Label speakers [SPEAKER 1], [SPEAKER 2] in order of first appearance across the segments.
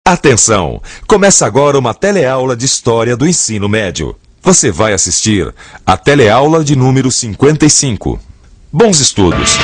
[SPEAKER 1] Atenção! Começa agora uma teleaula de História do Ensino Médio. Você vai assistir a teleaula de número 55. Bons estudos!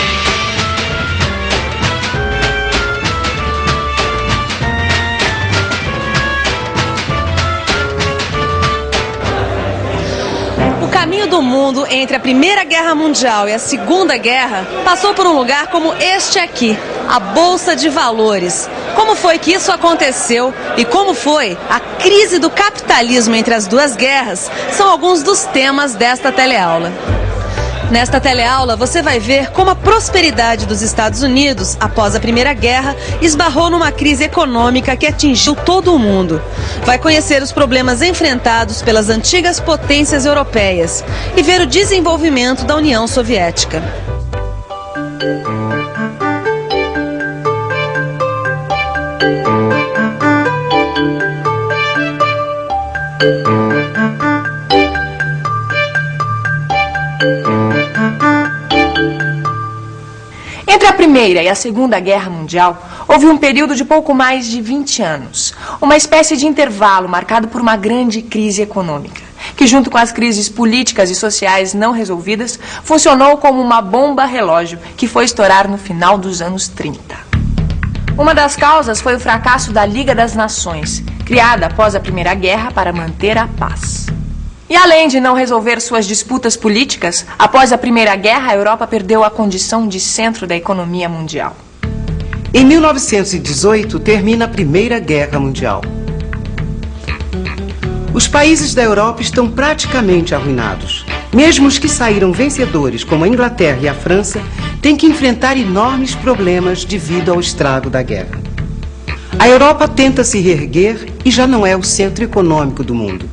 [SPEAKER 2] O caminho do mundo entre a Primeira Guerra Mundial e a Segunda Guerra passou por um lugar como este aqui, a Bolsa de Valores. Como foi que isso aconteceu e como foi a crise do capitalismo entre as duas guerras são alguns dos temas desta teleaula. Nesta teleaula você vai ver como a prosperidade dos Estados Unidos após a Primeira Guerra esbarrou numa crise econômica que atingiu todo o mundo. Vai conhecer os problemas enfrentados pelas antigas potências europeias e ver o desenvolvimento da União Soviética.
[SPEAKER 3] Entre a Primeira e a Segunda Guerra Mundial, houve um período de pouco mais de 20 anos, uma espécie de intervalo marcado por uma grande crise econômica, que junto com as crises políticas e sociais não resolvidas, funcionou como uma bomba relógio que foi estourar no final dos anos 30. Uma das causas foi o fracasso da Liga das Nações, criada após a Primeira Guerra para manter a paz. E além de não resolver suas disputas políticas, após a Primeira Guerra, a Europa perdeu a condição de centro da economia mundial.
[SPEAKER 4] Em 1918, termina a Primeira Guerra Mundial. Os países da Europa estão praticamente arruinados. Mesmo os que saíram vencedores, como a Inglaterra e a França, têm que enfrentar enormes problemas devido ao estrago da guerra. A Europa tenta se reerguer e já não é o centro econômico do mundo.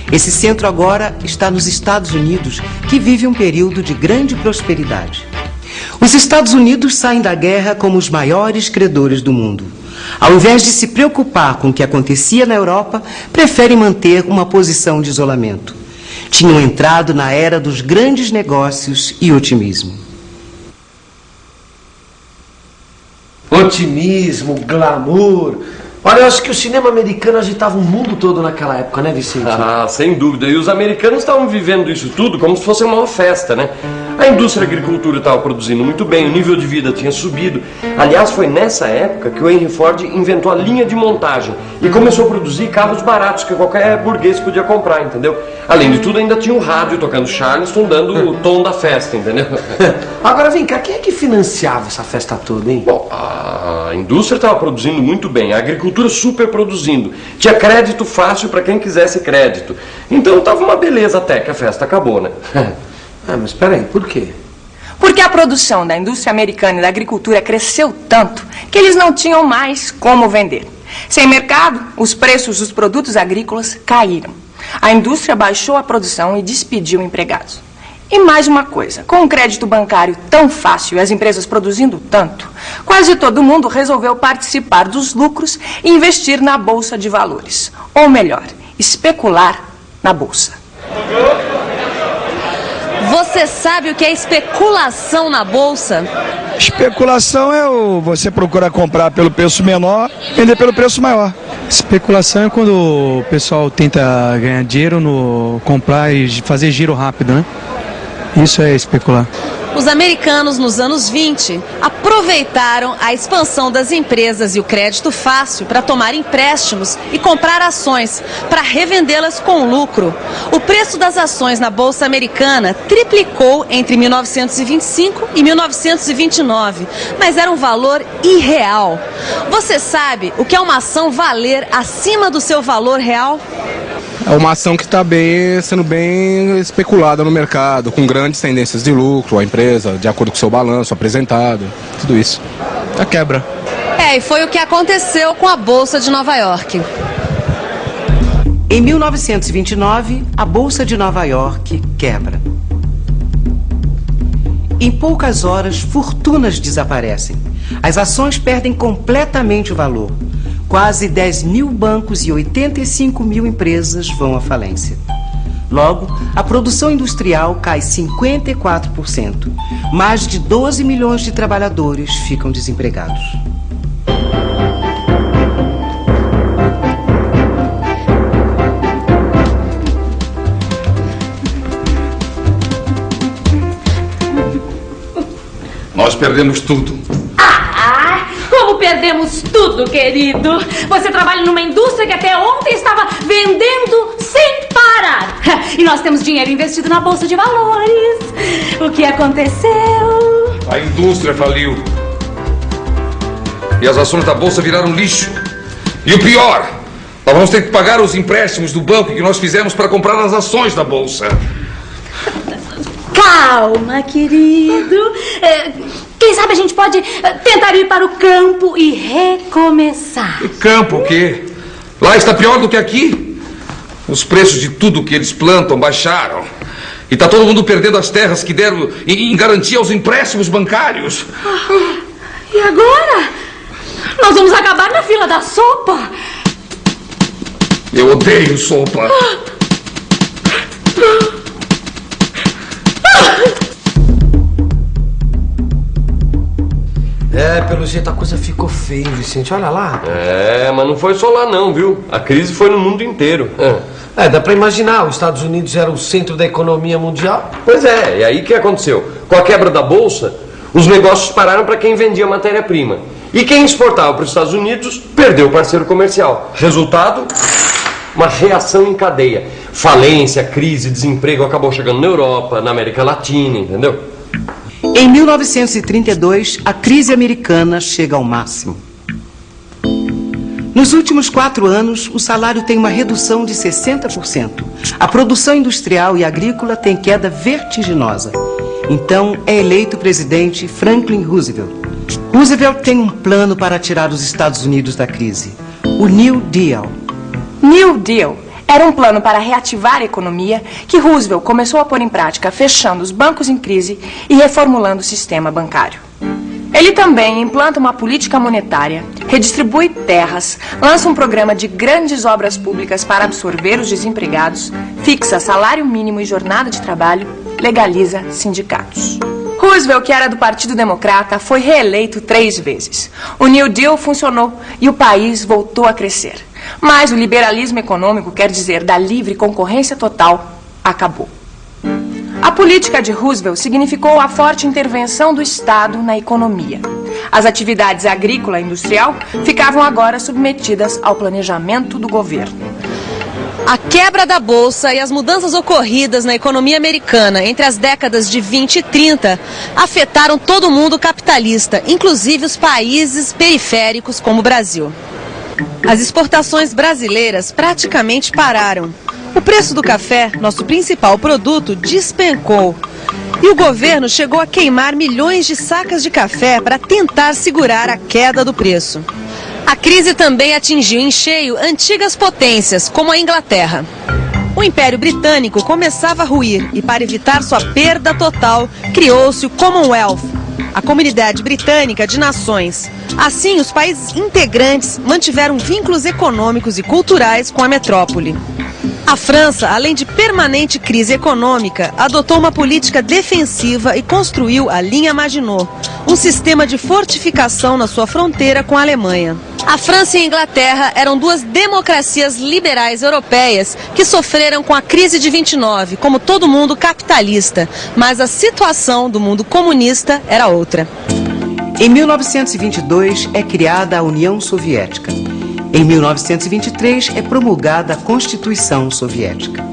[SPEAKER 4] Esse centro agora está nos Estados Unidos, que vive um período de grande prosperidade. Os Estados Unidos saem da guerra como os maiores credores do mundo. Ao invés de se preocupar com o que acontecia na Europa, preferem manter uma posição de isolamento. Tinham entrado na era dos grandes negócios e otimismo.
[SPEAKER 5] Otimismo, glamour. Olha, eu acho que o cinema americano agitava o mundo todo naquela época, né, Vicente?
[SPEAKER 6] Ah, sem dúvida. E os americanos estavam vivendo isso tudo como se fosse uma festa, né? A indústria da agricultura estava produzindo muito bem, o nível de vida tinha subido. Aliás, foi nessa época que o Henry Ford inventou a linha de montagem e começou a produzir carros baratos que qualquer burguês podia comprar, entendeu? Além de tudo, ainda tinha o rádio tocando Charleston, dando o tom da festa, entendeu?
[SPEAKER 5] Agora vem cá, quem é que financiava essa festa toda, hein?
[SPEAKER 6] Bom, a indústria estava produzindo muito bem, a agricultura super produzindo. Tinha crédito fácil para quem quisesse crédito. Então estava uma beleza até que a festa acabou, né?
[SPEAKER 5] Mas espera aí, por quê?
[SPEAKER 3] Porque a produção da indústria americana e da agricultura cresceu tanto que eles não tinham mais como vender. Sem mercado, os preços dos produtos agrícolas caíram. A indústria baixou a produção e despediu empregados. E mais uma coisa, com o crédito bancário tão fácil e as empresas produzindo tanto, quase todo mundo resolveu participar dos lucros e investir na Bolsa de Valores. Ou melhor, especular na Bolsa.
[SPEAKER 2] Você sabe o que é especulação na Bolsa?
[SPEAKER 7] Especulação é você procurar comprar pelo preço menor, vender pelo preço maior.
[SPEAKER 8] Especulação é quando o pessoal tenta ganhar dinheiro no comprar e fazer giro rápido, né? Isso é especular.
[SPEAKER 2] Os americanos, nos anos 20, aproveitaram a expansão das empresas e o crédito fácil para tomar empréstimos e comprar ações, para revendê-las com lucro. O preço das ações na Bolsa Americana triplicou entre 1925 e 1929, mas era um valor irreal. Você sabe o que é uma ação valer acima do seu valor real?
[SPEAKER 9] É uma ação que está sendo bem especulada no mercado, com grandes tendências de lucro, a empresa, de acordo com o seu balanço apresentado, tudo isso. A quebra.
[SPEAKER 2] E foi o que aconteceu com a Bolsa de Nova York.
[SPEAKER 4] Em 1929, a Bolsa de Nova York quebra. Em poucas horas, fortunas desaparecem. As ações perdem completamente o valor. Quase 10 mil bancos e 85 mil empresas vão à falência. Logo, a produção industrial cai 54%. Mais de 12 milhões de trabalhadores ficam desempregados.
[SPEAKER 10] Nós perdemos tudo.
[SPEAKER 11] Como perdemos tudo, querido. Você trabalha numa indústria que até ontem estava vendendo sem parar. E nós temos dinheiro investido na Bolsa de Valores. O que aconteceu?
[SPEAKER 10] A indústria faliu. E as ações da Bolsa viraram lixo. E o pior, nós vamos ter que pagar os empréstimos do banco que nós fizemos para comprar as ações da Bolsa.
[SPEAKER 11] Calma, querido. Quem sabe a gente pode tentar ir para o campo e recomeçar.
[SPEAKER 10] E campo o quê? Lá está pior do que aqui. Os preços de tudo que eles plantam baixaram. E está todo mundo perdendo as terras que deram em garantia aos empréstimos bancários.
[SPEAKER 11] E agora? Nós vamos acabar na fila da sopa.
[SPEAKER 10] Eu odeio sopa.
[SPEAKER 5] Pelo jeito a coisa ficou feia, Vicente. Olha lá.
[SPEAKER 6] Mas não foi só lá não, viu? A crise foi no mundo inteiro.
[SPEAKER 5] Dá pra imaginar. Os Estados Unidos era o centro da economia mundial.
[SPEAKER 6] Pois é, e aí o que aconteceu? Com a quebra da Bolsa, os negócios pararam para quem vendia matéria-prima. E quem exportava para os Estados Unidos perdeu o parceiro comercial. Resultado? Uma reação em cadeia. Falência, crise, desemprego acabou chegando na Europa, na América Latina, entendeu?
[SPEAKER 4] Em 1932, a crise americana chega ao máximo. Nos últimos 4 anos, o salário tem uma redução de 60%. A produção industrial e agrícola tem queda vertiginosa. Então, é eleito o presidente Franklin Roosevelt. Roosevelt tem um plano para tirar os Estados Unidos da crise. O New Deal.
[SPEAKER 3] New Deal era um plano para reativar a economia que Roosevelt começou a pôr em prática, fechando os bancos em crise e reformulando o sistema bancário. Ele também implanta uma política monetária, redistribui terras, lança um programa de grandes obras públicas para absorver os desempregados, fixa salário mínimo e jornada de trabalho, legaliza sindicatos. Roosevelt, que era do Partido Democrata, foi reeleito 3 vezes. O New Deal funcionou e o país voltou a crescer. Mas o liberalismo econômico, quer dizer, da livre concorrência total, acabou. A política de Roosevelt significou a forte intervenção do Estado na economia. As atividades agrícola e industrial ficavam agora submetidas ao planejamento do governo.
[SPEAKER 2] A quebra da Bolsa e as mudanças ocorridas na economia americana entre as décadas de 20 e 30 afetaram todo mundo capitalista, inclusive os países periféricos como o Brasil. As exportações brasileiras praticamente pararam. O preço do café, nosso principal produto, despencou. E o governo chegou a queimar milhões de sacas de café para tentar segurar a queda do preço. A crise também atingiu em cheio antigas potências, como a Inglaterra. O Império Britânico começava a ruir e, para evitar sua perda total, criou-se o Commonwealth, a Comunidade Britânica de Nações. Assim, os países integrantes mantiveram vínculos econômicos e culturais com a metrópole. A França, além de permanente crise econômica, adotou uma política defensiva e construiu a linha Maginot, um sistema de fortificação na sua fronteira com a Alemanha. A França e a Inglaterra eram 2 democracias liberais europeias que sofreram com a crise de 29, como todo mundo capitalista, mas a situação do mundo comunista era outra.
[SPEAKER 4] Em 1922 é criada a União Soviética. Em 1923 é promulgada a Constituição Soviética.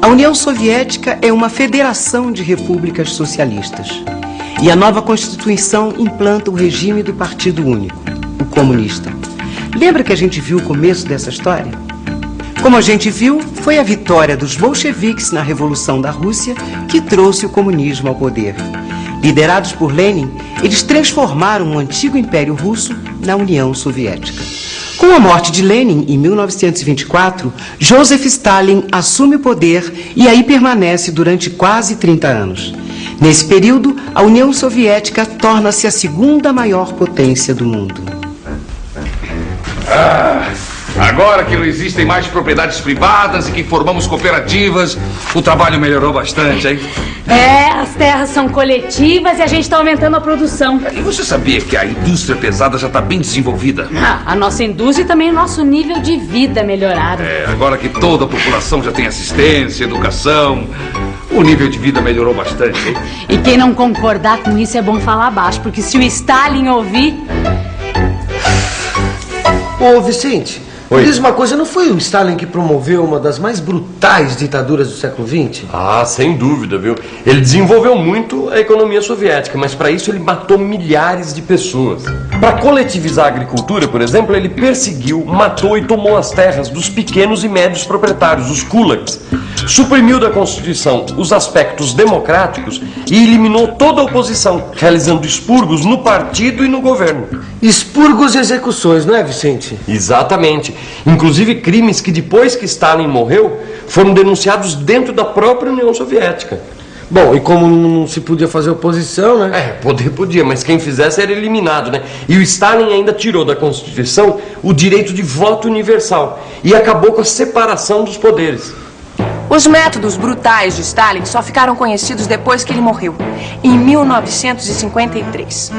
[SPEAKER 4] A União Soviética é uma federação de repúblicas socialistas. E a nova Constituição implanta o regime do Partido Único, o comunista. Lembra que a gente viu o começo dessa história? Como a gente viu, foi a vitória dos bolcheviques na Revolução da Rússia que trouxe o comunismo ao poder. Liderados por Lenin, eles transformaram o antigo Império Russo na União Soviética. Com a morte de Lenin, em 1924, Joseph Stalin assume o poder e aí permanece durante quase 30 anos. Nesse período, a União Soviética torna-se a 2ª maior potência do mundo.
[SPEAKER 10] Agora que não existem mais propriedades privadas e que formamos cooperativas, o trabalho melhorou bastante, hein?
[SPEAKER 11] As terras são coletivas e a gente está aumentando a produção.
[SPEAKER 10] E você sabia que a indústria pesada já está bem desenvolvida?
[SPEAKER 11] A nossa indústria e também o nosso nível de vida melhoraram.
[SPEAKER 10] Agora que toda a população já tem assistência, educação, O nível de vida melhorou bastante, hein?
[SPEAKER 11] E quem não concordar com isso é bom falar baixo, porque se o Stalin ouvir...
[SPEAKER 5] Ô, Vicente, me diz uma coisa, não foi o Stalin que promoveu uma das mais brutais ditaduras do século XX?
[SPEAKER 6] Ah, sem dúvida, viu? Ele desenvolveu muito a economia soviética, mas para isso ele matou milhares de pessoas. Para coletivizar a agricultura, por exemplo, ele perseguiu, matou e tomou as terras dos pequenos e médios proprietários, os kulaks. Suprimiu da Constituição os aspectos democráticos e eliminou toda a oposição, realizando expurgos no partido e no governo.
[SPEAKER 5] Expurgos e execuções, não é, Vicente?
[SPEAKER 6] Exatamente. Inclusive crimes que depois que Stalin morreu foram denunciados dentro da própria União Soviética.
[SPEAKER 5] Bom, e como não se podia fazer oposição, né?
[SPEAKER 6] Podia, mas quem fizesse era eliminado, né? E o Stalin ainda tirou da Constituição o direito de voto universal e acabou com a separação dos poderes.
[SPEAKER 3] Os métodos brutais de Stalin só ficaram conhecidos depois que ele morreu, em 1953.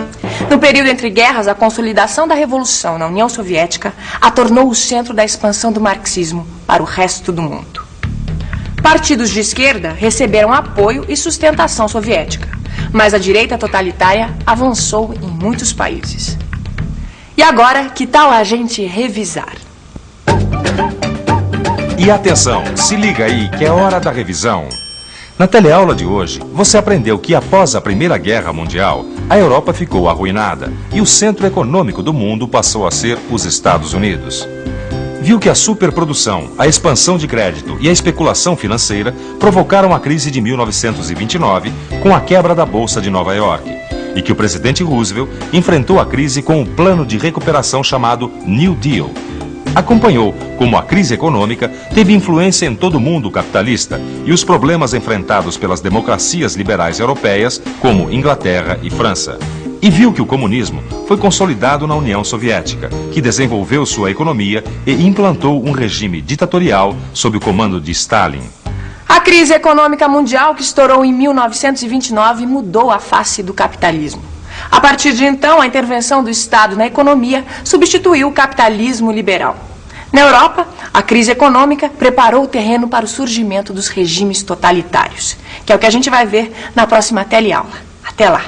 [SPEAKER 3] No período entre guerras, a consolidação da Revolução na União Soviética a tornou o centro da expansão do marxismo para o resto do mundo. Partidos de esquerda receberam apoio e sustentação soviética, mas a direita totalitária avançou em muitos países. E agora, que tal a gente revisar?
[SPEAKER 1] E atenção, se liga aí que é hora da revisão. Na teleaula de hoje, você aprendeu que após a Primeira Guerra Mundial, a Europa ficou arruinada e o centro econômico do mundo passou a ser os Estados Unidos. Viu que a superprodução, a expansão de crédito e a especulação financeira provocaram a crise de 1929 com a quebra da Bolsa de Nova York e que o presidente Roosevelt enfrentou a crise com um plano de recuperação chamado New Deal. Acompanhou como a crise econômica teve influência em todo o mundo capitalista e os problemas enfrentados pelas democracias liberais europeias, como Inglaterra e França. E viu que o comunismo foi consolidado na União Soviética, que desenvolveu sua economia e implantou um regime ditatorial sob o comando de Stalin.
[SPEAKER 3] A crise econômica mundial que estourou em 1929 mudou a face do capitalismo. A partir de então, a intervenção do Estado na economia substituiu o capitalismo liberal. Na Europa, a crise econômica preparou o terreno para o surgimento dos regimes totalitários, que é o que a gente vai ver na próxima teleaula. Até lá!